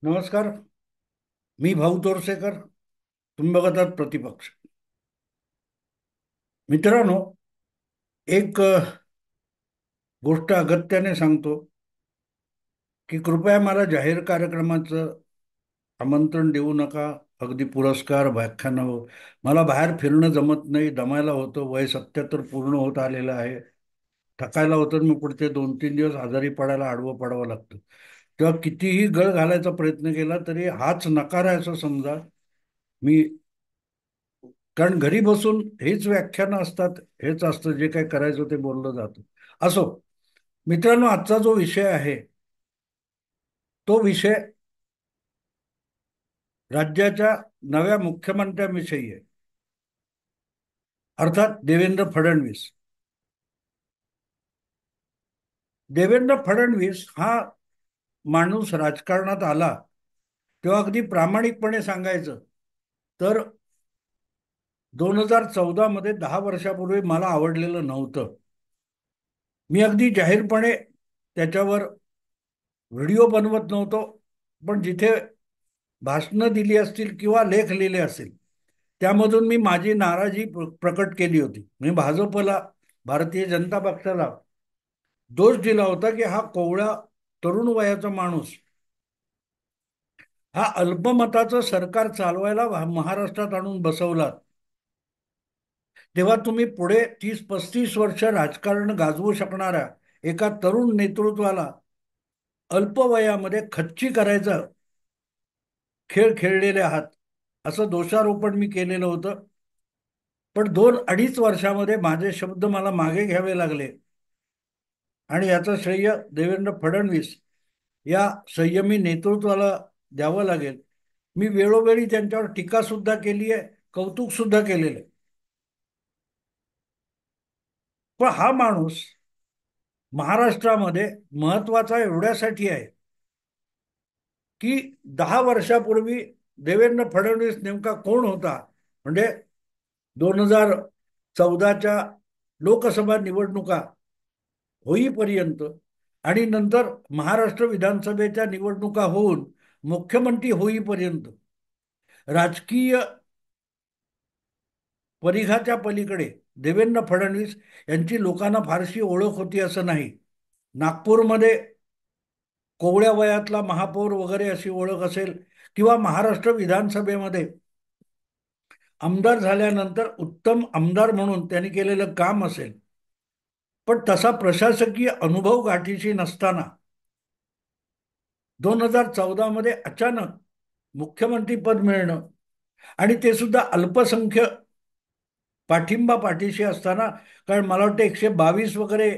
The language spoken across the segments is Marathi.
नमस्कार. मी भाऊ तोरसेकर. तुम्ही बघत आहात प्रतिपक्ष. मित्रांनो, एक गोष्ट अगत्याने सांगतो की कृपया मला जाहीर कार्यक्रमाचं आमंत्रण देऊ नका. अगदी पुरस्कार व्याख्यानं मला बाहेर फिरणं जमत नाही, दमायला होतं. वय 77 पूर्ण होत आलेलं आहे. थकायला होतं आणि मग पुढचे 2-3 दिवस आजारी पडायला आडवं पडावं लागतं. तेव्हा कितीही गळ घालायचा प्रयत्न केला तरी हाच नकार आहे असं समजा. मी कारण घरी बसून हेच व्याख्यानं असतात, हेच असतं, जे काही करायचं ते बोललं जातं. असो मित्रांनो, आजचा जो विषय आहे तो विषय राज्याच्या नव्या मुख्यमंत्र्यांविषयी आहे, अर्थात देवेंद्र फडणवीस. देवेंद्र फडणवीस हा माणूस राजकारणात आला तेव्हा अगदी प्रामाणिकपणे सांगायचं तर 2014 मध्ये 10 वर्षापूर्वी मला आवडलेलं नव्हतं. मी अगदी जाहीरपणे त्याच्यावर व्हिडिओ बनवत नव्हतो. पण जिथे भाषणं दिली असतील किंवा लेख लिहिले असतील त्यामधून मी माझी नाराजी प्रकट केली होती. मी भाजपला, भारतीय जनता पक्षाला दोष दिला होता की हा कोवळा तरुण वयाचा माणूस हा अल्पमताचं सरकार चालवायला महाराष्ट्रात आणून बसवला. तेव्हा तुम्ही पुढे 30-35 वर्ष राजकारण गाजवू शकणाऱ्या एका तरुण नेतृत्वाला अल्पवयामध्ये खच्ची करायचा खेळ खेळलेले आहात असं दोषारोपण मी केलेलं होतं. पण 2-2.5 वर्षामध्ये माझे शब्द मला मागे घ्यावे लागले आणि याचं श्रेय देवेंद्र फडणवीस या संयमी नेतृत्वाला द्यावं लागेल. मी वेळोवेळी त्यांच्यावर टीका सुद्धा केली आहे, कौतुक सुद्धा केलेलं आहे. पण हा माणूस महाराष्ट्रामध्ये महत्वाचा एवढ्यासाठी आहे की 10 वर्षापूर्वी देवेंद्र फडणवीस नेमका कोण होता. म्हणजे 2014च्या लोकसभा निवडणुका होईपर्यंत आणि नंतर महाराष्ट्र विधानसभेच्या निवडणुका होऊन मुख्यमंत्री होईपर्यंत राजकीय परिघाच्या पलीकडे देवेंद्र फडणवीस यांची लोकांना फारशी ओळख होती असं नाही. नागपूरमध्ये कोवळ्या वयातला महापौर वगैरे अशी ओळख असेल किंवा महाराष्ट्र विधानसभेमध्ये आमदार झाल्यानंतर उत्तम आमदार म्हणून त्यांनी केलेलं काम असेल. पण तसा प्रशासकीय अनुभव गाठीशी नसताना 2014 मध्ये अचानक मुख्यमंत्री पद मिळणं आणि ते सुद्धा अल्पसंख्य पाठिंबा पाठीशी असताना, कारण मला वाटतं 122 वगैरे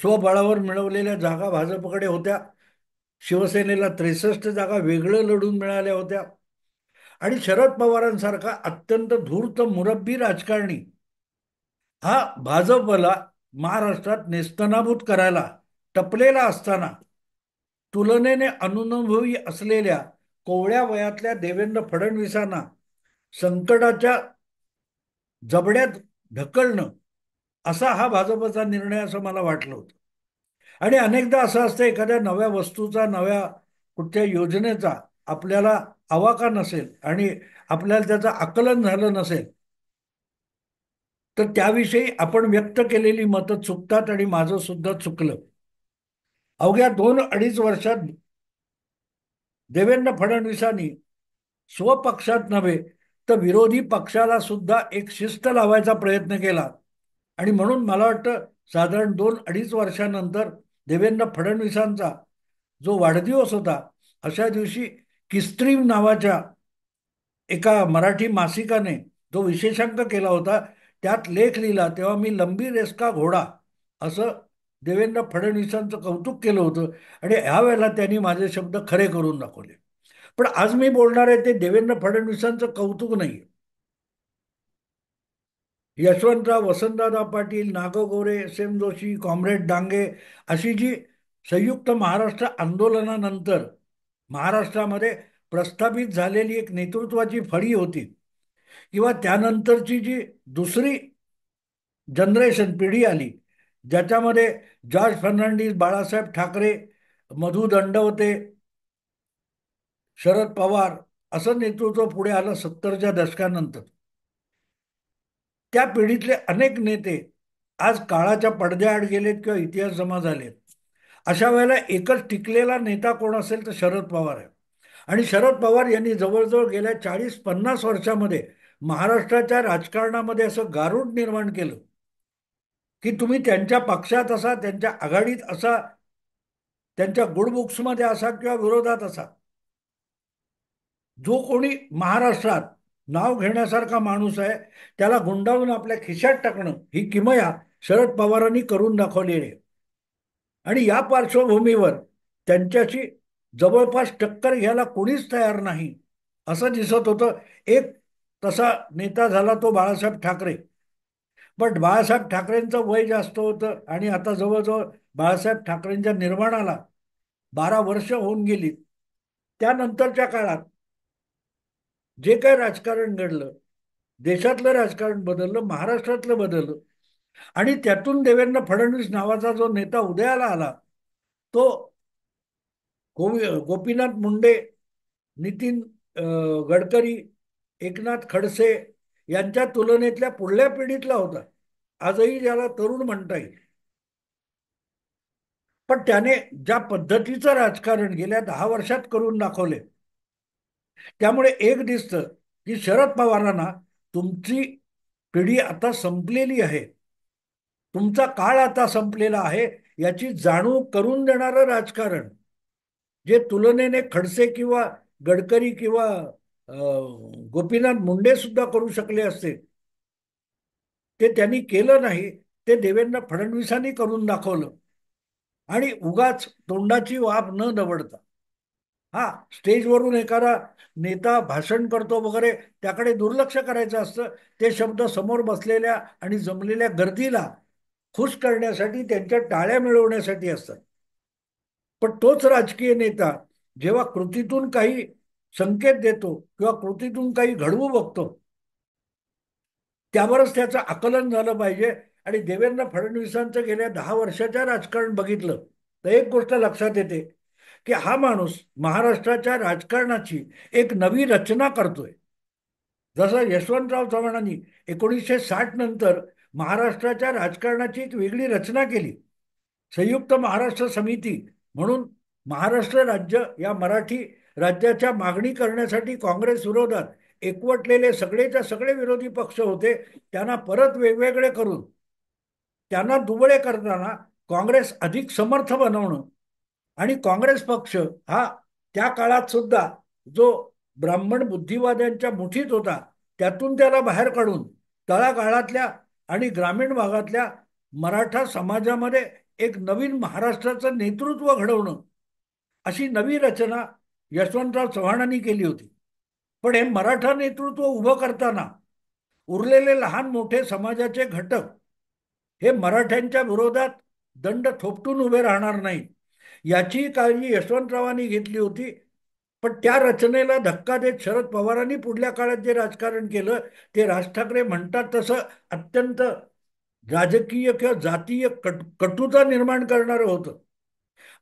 स्वबळावर मिळवलेल्या जागा भाजपकडे होत्या. शिवसेनेला 63 जागा वेगळं लढून मिळाल्या होत्या. आणि शरद पवारांसारखा अत्यंत धूर्त मुरब्बी राजकारणी हा भाजपला महाराष्ट्रात नेस्तनाबूत करायला टपलेला असताना तुलनेने अनुभवी असलेल्या कोवळ्या वयातल्या देवेंद्र फडणवीसांना संकटाच्या जबड्यात ढकलणं असा हा भाजपचा निर्णय असं मला वाटलं होतं. आणि अनेकदा असं असतं, एखाद्या नव्या वस्तूचा, नव्या कुठच्या योजनेचा आपल्याला आवाका नसेल आणि आपल्याला त्याचं आकलन झालं नसेल तर त्याविषयी आपण व्यक्त केलेली मतं चुकतात आणि माझं सुद्धा चुकलं. अवघ्या 2-2.5 वर्षात देवेंद्र फडणवीसांनी स्वपक्षात नव्हे तर विरोधी पक्षाला सुद्धा एक शिस्त लावायचा प्रयत्न केला. आणि म्हणून मला वाटतं साधारण 2-2.5 वर्षानंतर देवेंद्र फडणवीसांचा जो वाढदिवस होता, अशा दिवशी किस्त्रीम नावाच्या एका मराठी मासिकाने जो विशेषांक केला होता त्यात लेख लिहिला, तेव्हा मी लंबी रेस का घोडा असं देवेंद्र फडणवीसांचं कौतुक केलं होतं. आणि ह्यावेळेला त्यांनी माझे शब्द खरे करून दाखवले. पण आज मी बोलणार आहे ते देवेंद्र फडणवीसांचं कौतुक नाही. Yashwantrao, Vasantdada Patil, Nago Gore, S. M. Joshi, comrade Dange अशी जी संयुक्त महाराष्ट्र आंदोलनानंतर महाराष्ट्रामध्ये प्रस्थापित झालेली एक नेतृत्वाची फळी होती किंवा त्यानंतरची जी दुसरी जनरेशन पिढी आली ज्याच्यामध्ये जॉर्ज फर्नांडिस, बाळासाहेब ठाकरे, मधु दंडवते शरद पवार असं नेतृत्व पुढे आलं 70च्या दशकानंतर. त्या पिढीतले अनेक नेते आज काळाच्या पडद्याआड गेलेत किंवा इतिहास जमा झालेत. अशा वेळेला एकच टिकलेला नेता कोण असेल तर शरद पवार आहे. आणि शरद पवार यांनी जवळजवळ गेल्या 40-50 वर्षामध्ये महाराष्ट्राच्या राजकारणामध्ये असं गारूड निर्माण केलं की तुम्ही त्यांच्या पक्षात असा, त्यांच्या आघाडीत असा, त्यांच्या गुड बुक्समध्ये असा किंवा विरोधात असा, जो कोणी महाराष्ट्रात नाव घेण्यासारखा माणूस आहे त्याला गुंडाळून आपल्या खिशात टाकणं ही किमया शरद पवारांनी करून दाखवलेली आहे. आणि या पार्श्वभूमीवर त्यांच्याशी जवळपास टक्कर घ्यायला कोणीच तयार नाही असं दिसत होतं. एक तसा नेता झाला तो बाळासाहेब ठाकरे. पण बाळासाहेब ठाकरेंचं वय जास्त होतं आणि आता जवळजवळ बाळासाहेब ठाकरेंच्या निर्माणाला 12 वर्ष होऊन गेली. त्यानंतरच्या काळात जे काही राजकारण घडलं, देशातलं राजकारण बदललं, महाराष्ट्रातलं बदललं आणि त्यातून देवेंद्र फडणवीस नावाचा जो नेता उदयाला आला तो गोपीनाथ मुंडे, नितीन गडकरी, एकनाथ खडसे यांच्या तुलनेतल्या पुढल्या पिढीतला होता. आजही ज्याला तरुण म्हणता येईल. पण त्याने ज्या पद्धतीचं राजकारण गेल्या 10 वर्षात करून दाखवले, त्यामुळे एक दिसतं की शरद पवारांना तुमची पिढी आता संपलेली आहे, तुमचा काळ आता संपलेला आहे याची जाणीव करून देणारं राजकारण जे तुलनेने खडसे किंवा गडकरी किंवा गोपीनाथ मुंडे सुद्धा करू शकले असते, ते त्यांनी केलं नाही. ते देवेंद्र फडणवीसांनी करून दाखवलं. आणि उगाच तोंडाची वाफ न दवडता, हा स्टेजवरून एखादा नेता भाषण करतो वगैरे त्याकडे दुर्लक्ष करायचं असतं. ते शब्द समोर बसलेल्या आणि जमलेल्या गर्दीला खुश करण्यासाठी, त्यांच्या टाळ्या मिळवण्यासाठी असतात. पण तोच राजकीय नेता जेव्हा कृतीतून काही संकेत देतो किंवा कृतीतून काही घडवू बघतो, त्यावरच त्याचं आकलन झालं पाहिजे. आणि देवेंद्र फडणवीसांचं गेल्या 10 वर्षाच्या राजकारण बघितलं तर एक गोष्ट लक्षात येते की हा माणूस महाराष्ट्राच्या राजकारणाची एक नवी रचना करतोय. जसं यशवंतराव चव्हाणांनी 1960 नंतर महाराष्ट्राच्या राजकारणाची एक वेगळी रचना केली. संयुक्त महाराष्ट्र समिती म्हणून महाराष्ट्र राज्य या मराठी राज्याच्या मागणी करण्यासाठी काँग्रेस विरोधात एकवटलेले सगळेच्या सगळे विरोधी पक्ष होते, त्यांना परत वेगवेगळे करून त्यांना दुबळे करताना काँग्रेस अधिक समर्थ बनवणं. आणि काँग्रेस पक्ष हा त्या काळात सुद्धा जो ब्राह्मण बुद्धिवाद्यांच्या मुठीत होता त्यातून त्याला बाहेर काढून तळागाळातल्या आणि ग्रामीण भागातल्या मराठा समाजामध्ये एक नवीन महाराष्ट्राचं नेतृत्व घडवणं, अशी नवी रचना यशवंतराव चव्हाणांनी केली होती. पण हे मराठा नेतृत्व उभं करताना उरलेले लहान मोठे समाजाचे घटक हे मराठ्यांच्या विरोधात दंड थोपटून उभे राहणार नाहीत याची काळजी यशवंतरावांनी घेतली होती. पण त्या रचनेला धक्का देत शरद पवारांनी पुढल्या काळात जे राजकारण केलं ते राज ठाकरे म्हणतात तसं अत्यंत राजकीय किंवा जातीय कटुता निर्माण करणारं होतं.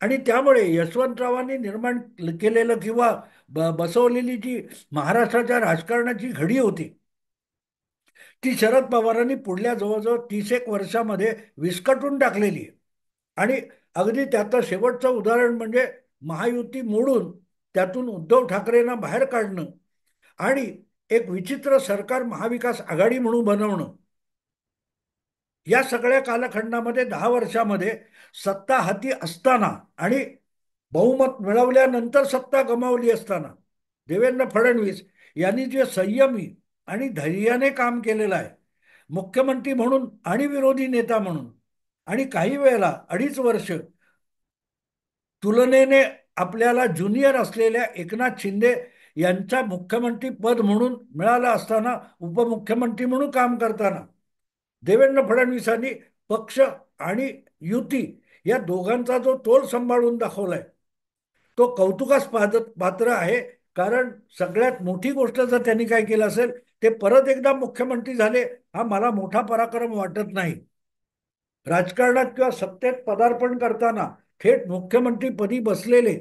आणि त्यामुळे यशवंतरावांनी निर्माण केलेलं किंवा बसवलेली जी महाराष्ट्राच्या राजकारणाची घडी होती ती शरद पवारांनी पुढल्या जवळजवळ 30 एक वर्षामध्ये विस्कटून टाकलेली आहे. आणि अगदी त्याचं शेवटचं उदाहरण म्हणजे महायुती मोडून त्यातून उद्धव ठाकरेंना बाहेर काढणं आणि एक विचित्र सरकार महाविकास आघाडी म्हणून बनवणं. या सगळ्या कालखंडामध्ये 10 वर्षामध्ये सत्ता हाती असताना आणि बहुमत मिळवल्यानंतर सत्ता गमावली असताना देवेंद्र फडणवीस यांनी जे संयमी आणि धैर्याने काम केलेलं आहे, मुख्यमंत्री म्हणून आणि विरोधी नेता म्हणून, आणि काही वेळेला 2.5 वर्ष तुलनेने आपल्याला ज्युनियर असलेल्या एकनाथ शिंदे यांचा मुख्यमंत्री पद म्हणून मिळालं असताना उपमुख्यमंत्री म्हणून काम करताना देवेंद्र फडणवीसांनी पक्ष आणि युती या दोघांचा जो तोल सांभाळून दाखवलाय तो कौतुकास पात्र आहे. कारण सगळ्यात मोठी गोष्ट जर त्यांनी काय केलं असेल ते परत एकदा मुख्यमंत्री झाले, हा मला मोठा पराक्रम वाटत नाही. राजकारणात किंवा सत्तेत पदार्पण करताना थेट मुख्यमंत्री पदी बसलेले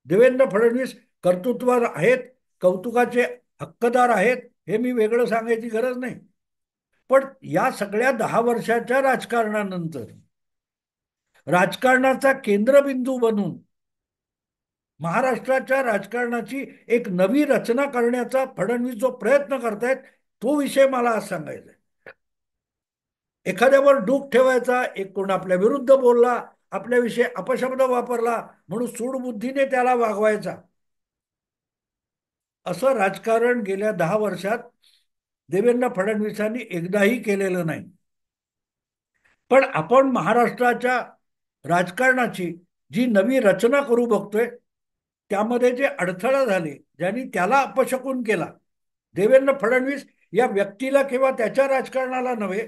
देवेंद्र फडणवीस कर्तृत्वान आहेत, कौतुकाचे हक्कदार आहेत, हे मी वेगळं सांगायची गरज नाही. पण या सगळ्या 10 वर्षाच्या राजकारणानंतर राजकारणाचा केंद्रबिंदू बनून महाराष्ट्राच्या राजकारणाची एक नवी रचना करण्याचा फडणवीस जो प्रयत्न करतायत, तो विषय मला आज सांगायचा आहे. एखाद्यावर डूख ठेवायचा, एक कोण आपल्या विरुद्ध बोलला, आपल्याविषयी अपशब्द वापरला म्हणून सूडबुद्धीने त्याला वागवायचा, असं राजकारण गेल्या 10 वर्षात देवेंद्र फडणवीसांनी एकदाही केलेलं नाही. पण आपण महाराष्ट्राच्या राजकारणाची जी नवी रचना करू बघतोय, त्यामध्ये जे अडथळा झाले, ज्यांनी त्याला अपशकुन केला, देवेंद्र फडणवीस या व्यक्तीला किंवा त्याच्या राजकारणाला नव्हे,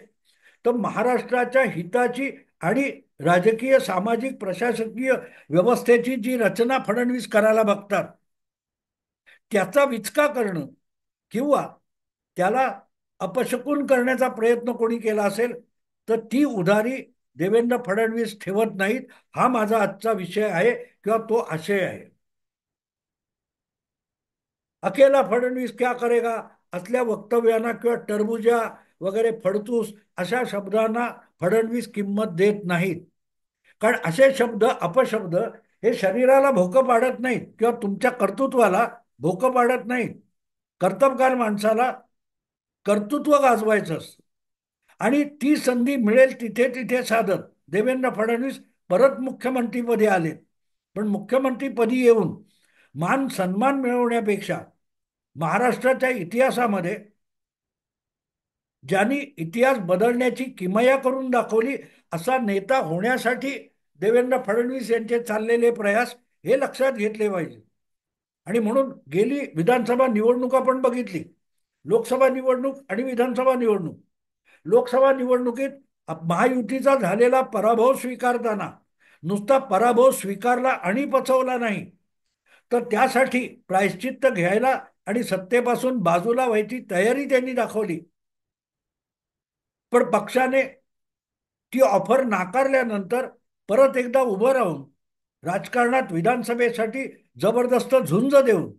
तर महाराष्ट्राच्या हिताची आणि राजकीय, सामाजिक, प्रशासकीय व्यवस्थेची जी रचना फडणवीस करायला बघतात, त्याचा विचका करणं किंवा त्याला अपशकुन करण्याचा प्रयत्न कोणी केला असेल, तर ती उधारी देवेंद्र फडणवीस ठेवत नाहीत. हा माझा आजचा विषय आहे किंवा तो आशय आहे. अकेला फडणवीस क्या करेगा असल्या वक्तव्यांना किंवा टरबुजा वगैरे फडतूस अशा शब्दांना फडणवीस किंमत देत नाहीत. कारण असे शब्द, अपशब्द, हे शरीराला भोकं पाडत नाहीत किंवा तुमच्या कर्तृत्वाला भोकं पाडत नाहीत. कर्तबगार माणसाला कर्तृत्व गाजवायचं असतं आणि ती संधी मिळेल तिथे तिथे साधत देवेंद्र फडणवीस परत मुख्यमंत्रीपदी आले. पण मुख्यमंत्रीपदी येऊन मान सन्मान मिळवण्यापेक्षा महाराष्ट्राच्या इतिहासामध्ये ज्यांनी इतिहास बदलण्याची किमया करून दाखवली असा नेता होण्यासाठी देवेंद्र फडणवीस यांचे चाललेले प्रयास हे लक्षात घेतले पाहिजे. आणि म्हणून गेली विधानसभा निवडणूक आपण बघितली, लोकसभा निवडणूक आणि विधानसभा निवडणूक. लोकसभा निवडणुकीत महायुतीचा झालेला पराभव स्वीकारताना नुसता पराभव स्वीकारला आणि पचवला नाही, तर त्यासाठी प्रायश्चित्त घ्यायला आणि सत्तेपासून बाजूला व्हायची तयारी त्यांनी दाखवली. पण पक्षाने ती ऑफर नाकारल्यानंतर परत एकदा उभं राहून राजकारणात विधानसभेसाठी जबरदस्त झुंज देऊन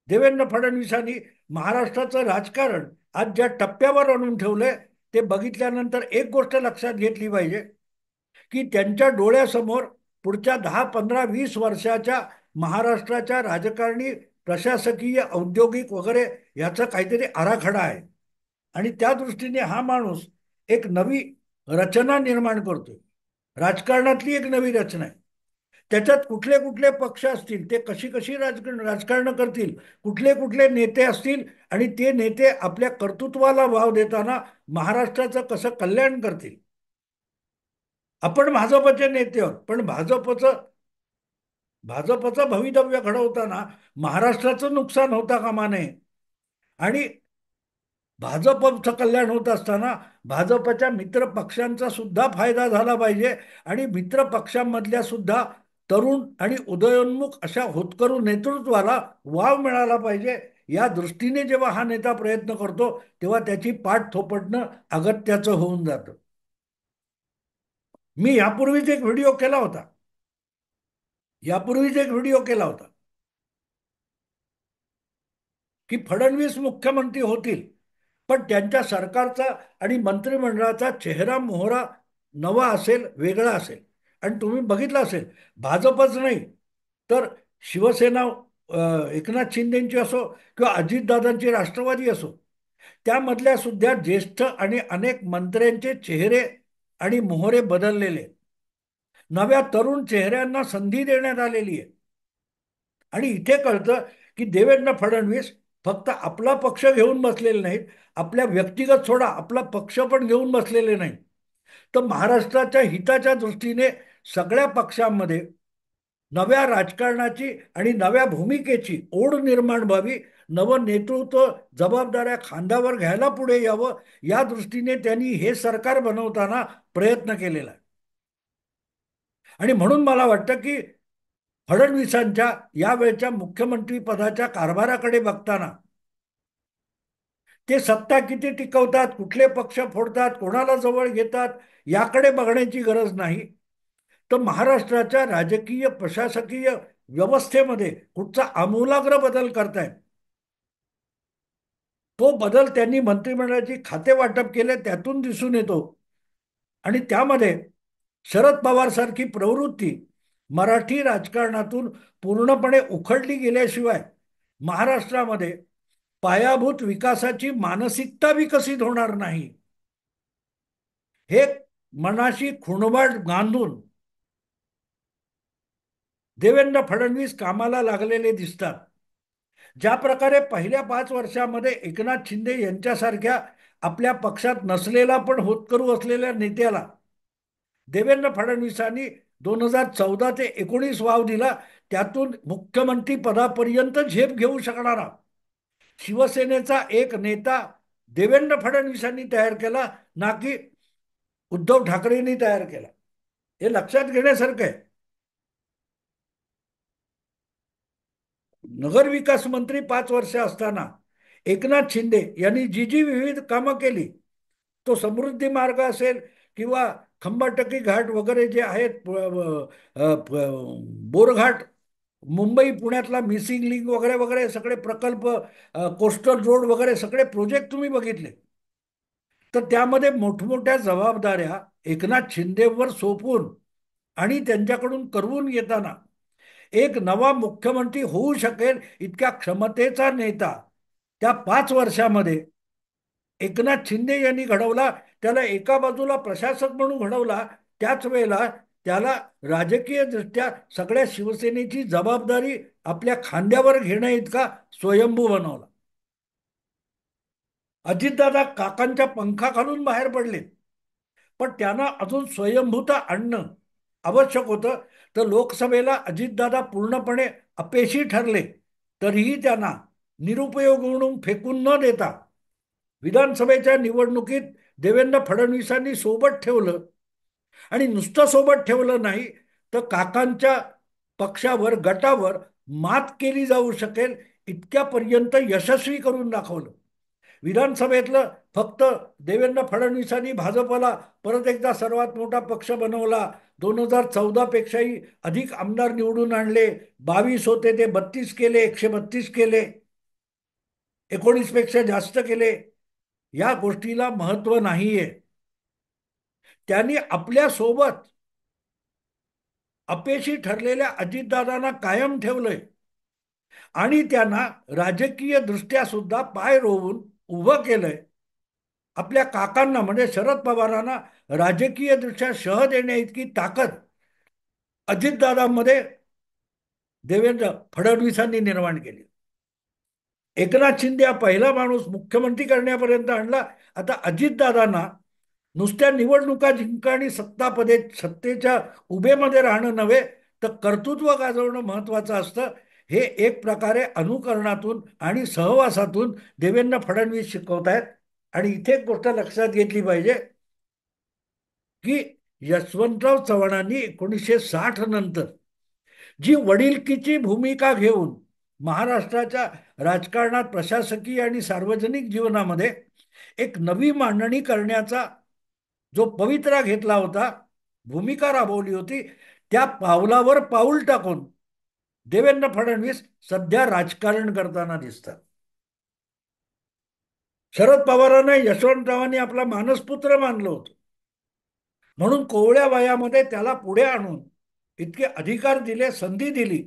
देवेंद्र फडणवीसांनी महाराष्ट्राचं राजकारण आज ज्या टप्प्यावर आणून ठेवलंय, ते बघितल्यानंतर एक गोष्ट लक्षात घेतली पाहिजे की त्यांच्या डोळ्यासमोर पुढच्या 10, 15, 20 वर्षाच्या महाराष्ट्राच्या राजकारणी, प्रशासकीय, औद्योगिक वगैरे याचा काहीतरी आराखडा आहे. आणि त्या दृष्टीने हा माणूस एक नवी रचना निर्माण करतोय. राजकारणातली एक नवी रचना आहे. त्याच्यात कुठले कुठले पक्ष असतील, ते कशी कशी राजकारण करतील, कुठले कुठले नेते असतील आणि ते नेते आपल्या कर्तृत्वाला वाव देताना महाराष्ट्राचं कसं कल्याण करतील. आपण भाजपचे नेते आहोत, पण भाजपचं भवितव्य घडवताना महाराष्ट्राचं नुकसान होता कामा नये. आणि भाजपचं कल्याण होत असताना भाजपच्या मित्र पक्षांचा सुद्धा फायदा झाला पाहिजे आणि मित्र पक्षांमधल्या सुद्धा तरुण आणि उदयोन्मुख अशा होतकरू नेतृत्वाला वाव मिळाला पाहिजे. या दृष्टीने जेव्हा हा नेता प्रयत्न करतो, तेव्हा त्याची पाठ थोपटणं अगत्याचं होऊन जातं. मी यापूर्वीच एक व्हिडिओ केला होता, की फडणवीस मुख्यमंत्री होतील, पण त्यांच्या सरकारचा आणि मंत्रिमंडळाचा चेहरा मोहरा नवा असेल, वेगळा असेल. आणि तुम्ही बघितलं असेल, भाजपच नाही तर शिवसेना, एकनाथ शिंदेची असो किंवा अजितदादांची राष्ट्रवादी असो, त्यामधल्या सुद्धा ज्येष्ठ आणि अनेक मंत्र्यांचे चेहरे आणि मोहरे बदललेले, नव्या तरुण चेहऱ्यांना संधी देण्यात आलेली आहे. आणि इथे कळतं की देवेंद्र फडणवीस फक्त आपला पक्ष घेऊन बसलेले नाहीत, आपल्या व्यक्तिगत सोडा आपला पक्ष पण घेऊन बसलेले नाहीत, तर महाराष्ट्राच्या हिताच्या दृष्टीने सगळ्या पक्षांमध्ये नव्या राजकारणाची आणि नव्या भूमिकेची ओढ निर्माण व्हावी, नवं नेतृत्व जबाबदाऱ्या खांद्यावर घ्यायला पुढे यावं, या दृष्टीने त्यांनी हे सरकार बनवताना प्रयत्न केलेला आहे. आणि म्हणून मला वाटतं की फडणवीसांच्या यावेळच्या मुख्यमंत्री पदाच्या कारभाराकडे बघताना ते सत्ता किती टिकवतात, कुठले पक्ष फोडतात, कोणाला जवळ घेतात, याकडे बघण्याची गरज नाही. तर महाराष्ट्राच्या राजकीय, प्रशासकीय व्यवस्थेमध्ये कुठचा आमूलाग्र बदल करतायत. तो बदल त्यांनी मंत्रिमंडळाची खाते वाटप केले त्यातून दिसून येतो. आणि त्यामध्ये शरद पवार सारखी प्रवृत्ती मराठी राजकारणातून पूर्णपणे उखडली गेल्याशिवाय महाराष्ट्रामध्ये पायाभूत विकासाची मानसिकता विकसित होणार नाही. हे मनाशी खुणवाट बांधून देवेंद्र फडणवीस कामाला लागलेले दिसतात. ज्या प्रकारे पहिल्या 5 वर्षामध्ये एकनाथ शिंदे यांच्यासारख्या आपल्या पक्षात नसलेला पण होतकरू असलेल्या नेत्याला देवेंद्र फडणवीसांनी 2014 ते 19 वाव दिला, त्यातून मुख्यमंत्री पदापर्यंत झेप घेऊ शकणारा शिवसेनेचा एक नेता देवेंद्र फडणवीसांनी तयार केला, ना की उद्धव ठाकरेंनी तयार केला. हे लक्षात घेण्यासारखं आहे. नगरविकास मंत्री 5 वर्ष असताना एकनाथ शिंदे यांनी जी जी विविध कामं केली, तो समृद्धी मार्ग असेल किंवा खंबाटकी घाट वगैरे जे आहेत, बोरघाट, मुंबई पुण्यातला मिसिंग लिंक वगैरे वगैरे सगळे प्रकल्प, कोस्टल रोड वगैरे सगळे प्रोजेक्ट तुम्ही बघितले, तर त्यामध्ये मोठमोठ्या जबाबदाऱ्या एकनाथ शिंदेवर सोपवून आणि त्यांच्याकडून करवून घेताना एक नवा मुख्यमंत्री होऊ शकेल इतक्या क्षमतेचा नेता त्या 5 वर्षामध्ये एकनाथ शिंदे यांनी घडवला. त्याला एका बाजूला प्रशासक म्हणून घडवला, त्याच वेळेला त्याला राजकीय दृष्ट्या सगळ्या शिवसेनेची जबाबदारी आपल्या खांद्यावर घेण्या इतका स्वयंभू बनवला. अजितदादा काकांच्या पंखाखालून बाहेर पडले, पण त्यांना अजून स्वयंभूता आणणं आवश्यक होतं. तर लोकसभेला अजितदादा पूर्णपणे अपयशी ठरले, तरीही त्यांना निरुपयोग म्हणून फेकून न देता विधानसभेच्या निवडणुकीत देवेंद्र फडणवीसांनी सोबत ठेवलं. आणि नुसतं सोबत ठेवलं नाही, तर काकांच्या पक्षावर, गटावर मात केली जाऊ शकेल इतक्यापर्यंत यशस्वी करून दाखवलं. विधानसभेतलं फक्त देवेंद्र फडणवीसांनी भाजपला परत एकदा सर्वात मोठा पक्ष बनवला. 2014 पेक्षाही अधिक आमदार निवडून आणले. 22 होते ते 32 केले, 132 केले, 19 पेक्षा जास्त केले. या गोष्टीला महत्व नाहीये. त्यांनी आपल्या सोबत अपयशी ठरलेल्या अजितदादांना कायम ठेवलंय आणि त्यांना राजकीय दृष्ट्या सुद्धा पाय रोवून उभं केलंय. आपल्या काकांना म्हणजे शरद पवारांना राजकीय दृष्ट्या शह देण्या इतकी ताकद अजितदादांमध्ये देवेंद्र फडणवीसांनी निर्माण केली. एकनाथ शिंदे हा पहिला माणूस मुख्यमंत्री करण्यापर्यंत आणला. आता अजितदादांना नुसत्या निवडणुका जिंका आणि सत्तापदे सत्तेच्या उभेमध्ये राहणं नव्हे, तर कर्तृत्व गाजवणं महत्वाचं असतं. हे एक प्रकारे अनुकरणातून आणि सहवासातून देवेंद्र फडणवीस शिकवत आहेत. आणि इथे एक गोष्ट लक्षात घेतली पाहिजे की यशवंतराव चव्हाणांनी 1960 नंतर जी वडिलकीची भूमिका घेऊन महाराष्ट्राच्या राजकारणात, प्रशासकीय आणि सार्वजनिक जीवनामध्ये एक नवी मांडणी करण्याचा जो पवित्रा घेतला होता, भूमिका राबवली होती, त्या पावलावर पाऊल टाकून देवेंद्र फडणवीस सध्या राजकारण करताना दिसतात. शरद पवारांना यशवंतरावांनी आपला मानसपुत्र मानलं होतं, म्हणून कोवळ्या वयामध्ये त्याला पुढे आणून इतके अधिकार दिले, संधी दिली,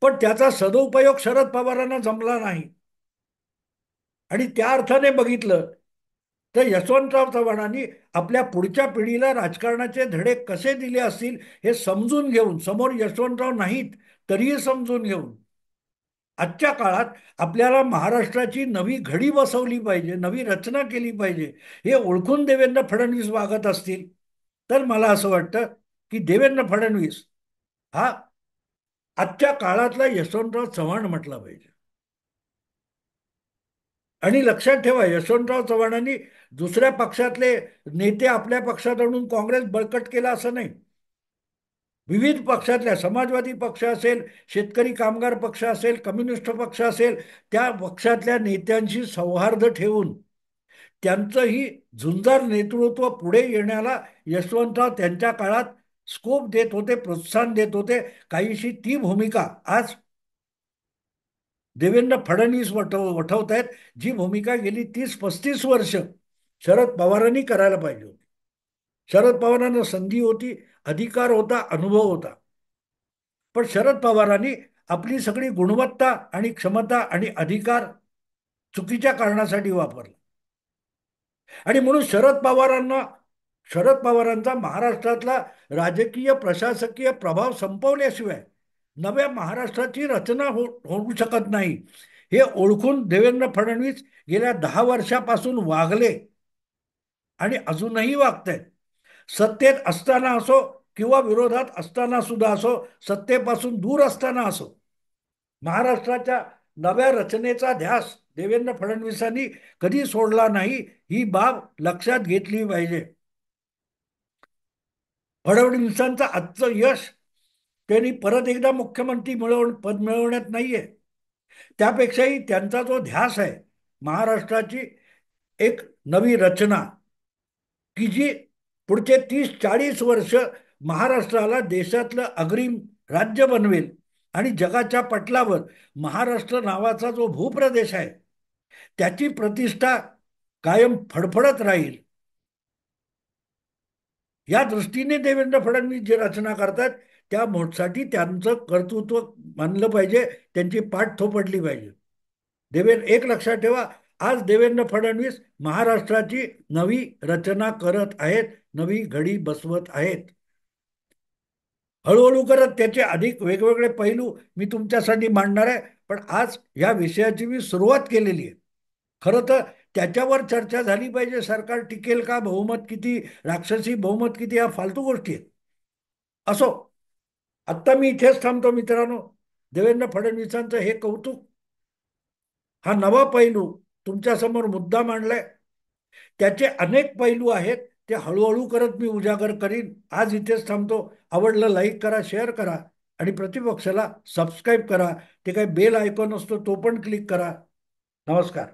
पण त्याचा सदुपयोग शरद पवारांना जमला नाही. आणि त्या अर्थाने बघितलं तर यशवंतराव चव्हाणांनी आपल्या पुढच्या पिढीला राजकारणाचे धडे कसे दिले असतील हे समजून घेऊन, समोर यशवंतराव नाहीत तरीही समजून घेऊन, आजच्या काळात आपल्याला महाराष्ट्राची नवी घडी बसवली पाहिजे, नवी रचना केली पाहिजे, हे ओळखून देवेंद्र फडणवीस वागत असतील, तर मला असं वाटतं की देवेंद्र फडणवीस हा आजच्या काळातला यशवंतराव चव्हाण म्हटला पाहिजे. आणि लक्षात ठेवा, यशवंतराव चव्हाणांनी दुसऱ्या पक्षातले नेते आपल्या पक्षात आणून काँग्रेस बळकट केला असं नाही. विविध पक्षातल्या, समाजवादी पक्ष असेल, शेतकरी कामगार पक्ष असेल, कम्युनिस्ट पक्ष असेल, त्या पक्षातल्या नेत्यांशी सौहार्द ठेवून त्यांचंही झुंजार नेतृत्व पुढे येण्याला यशवंतराव त्यांच्या काळात स्कोप देत होते, प्रोत्साहन देत होते. काहीशी ती भूमिका आज देवेंद्र फडणवीस वठवत आहेत. जी भूमिका गेली 30-35 वर्ष शरद पवारांनी करायला पाहिजे होती. शरद पवारांना संधी होती, अधिकार होता, अनुभव होता. पण शरद पवारांनी आपली सगळी गुणवत्ता आणि क्षमता आणि अधिकार चुकीच्या कारणासाठी वापरला. आणि म्हणून शरद पवारांचा महाराष्ट्रातला राजकीय प्रशासकीय प्रभाव संपवल्याशिवाय नव्या महाराष्ट्राची रचना होऊ शकत नाही. हे ओळखून देवेंद्र फडणवीस गेल्या 10 वर्षापासून वागले आणि अजूनही वागतायत. सत्तेत असताना असो किंवा विरोधात असताना सुद्धा असो, सत्तेपासून दूर असताना असो, महाराष्ट्राच्या नव्या रचनेचा ध्यास देवेंद्र फडणवीसांनी कधी सोडला नाही. ही बाब लक्षात घेतली पाहिजे. फडणवीसांचं आजचं यश त्यांनी परत एकदा मुख्यमंत्री पद मिळवण्यात नाहीये. त्यापेक्षाही त्यांचा जो ध्यास आहे महाराष्ट्राची एक नवी रचना, की जी पुढचे 30-40 वर्ष महाराष्ट्राला देशातलं अग्रिम राज्य बनवेल आणि जगाच्या पटलावर महाराष्ट्र नावाचा जो भूप्रदेश आहे त्याची प्रतिष्ठा कायम फडफडत राहील. या दृष्टीने देवेंद्र फडणवीस जे रचना करतात त्यासाठी त्यांचं कर्तृत्व मानलं पाहिजे, त्यांची पाठ थोपटली पाहिजे. एक लक्षात ठेवा, आज देवेंद्र फडणवीस महाराष्ट्राची नवी रचना करत आहेत, नवी घडी बसवत आहेत. हळूहळू करत त्याचे अधिक वेगवेगळे पैलू मी तुमच्यासाठी मांडणार आहे. पण आज या विषयाची मी सुरुवात केलेली आहे. खरं तर त्याच्यावर चर्चा झाली पाहिजे, सरकार टिकेल का, बहुमत किती, राक्षसी बहुमत किती, या फालतू गोष्टी आहेत. असो, आत्ता मी इथेच थांबतो मित्रांनो. देवेंद्र फडणवीसांचं हे कौतुक, हा नवा पैलू तुमच्यासमोर मुद्दा मांडलाय. त्याचे अनेक पैलू आहेत, ते हळूहळू करत मी उजागर करीन. आज इथेच थांबतो. आवडलं लाईक करा, शेअर करा आणि प्रतिपक्षाला सबस्क्राईब करा. ते काही बेल आयकॉन असतो तो पण क्लिक करा. नमस्कार.